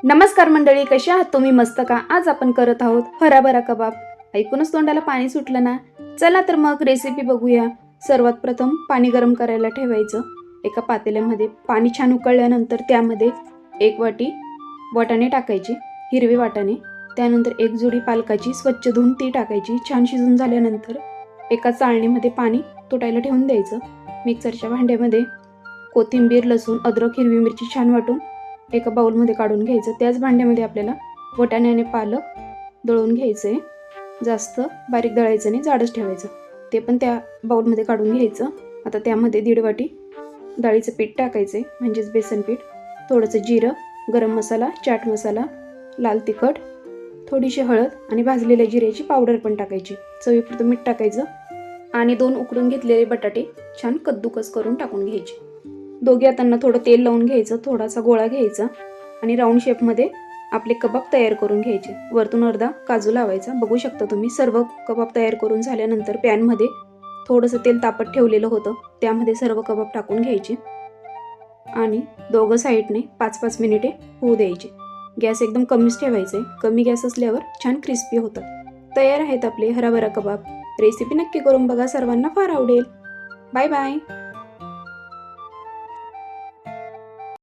नमस्कार मंडळी, कशी आहात तुम्ही? मस्त का? आज आपण करत आहोत हराभरा कबाब. ऐकूनच तोंडाला पाणी सुटलं ना. चला तर मग रेसिपी बघूया. सर्वात प्रथम पाणी गरम करायला ठेवायचं. एका पातेल्यामध्ये पाणी छान उकळल्यानंतर त्यामध्ये 1 वाटी वाटाणे टाकायचे, हिरवे वाटाणे. त्यानंतर 1 जुडी पालकाची स्वच्छ धुवून ती टाकायची. छान शिजून झाल्यानंतर एका चाळणीमध्ये पाणी तुटायला ठेवून द्यायचं. मिक्सरच्या भांड्यामध्ये कोथिंबीर, लसूण, अद्रक, हिरवी मिरची छान वाटून एका बाउलमध्ये काढून घ्यायचं. त्याच भांड्यामध्ये आपल्याला वाटाणे आणि पालक दळून घ्यायचं आहे. जास्त बारीक दळायचं नाही, जाडच ठेवायचं. ते पण त्या बाउलमध्ये काढून घ्यायचं. आता त्यामध्ये 1.5 वाटी डाळीचं पीठ टाकायचं आहे, म्हणजेच बेसन पीठ. थोडंसं जिरं, गरम मसाला, चाट मसाला, लाल तिखट, थोडीशी हळद आणि भाजलेल्या जिऱ्याची पावडर पण टाकायची. चवीपुरतं मीठ टाकायचं आणि 2 उकडून घेतलेले बटाटे छान कद्दूकस करून टाकून घ्यायचे. दोघे हातांना थोडं तेल लावून घ्यायचं, थोडासा गोळा घ्यायचा आणि राऊंड शेपमध्ये आपले कबाब तयार करून घ्यायचे. वरतून अर्धा काजू लावायचा. बघू शकता तुम्ही. सर्व कबाब तयार करून झाल्यानंतर पॅनमध्ये थोडंसं तेल तापत ठेवलेलं होतं, त्यामध्ये सर्व कबाब टाकून घ्यायचे आणि दोघं साईडने 5-5 मिनिटे होऊ द्यायचे. गॅस एकदम कमीच ठेवायचा आहे. कमी गॅस असल्यावर छान क्रिस्पी होतात. तयार आहेत आपले हराभरा कबाब. रेसिपी नक्की करून बघा, सर्वांना फार आवडेल. Bye bye.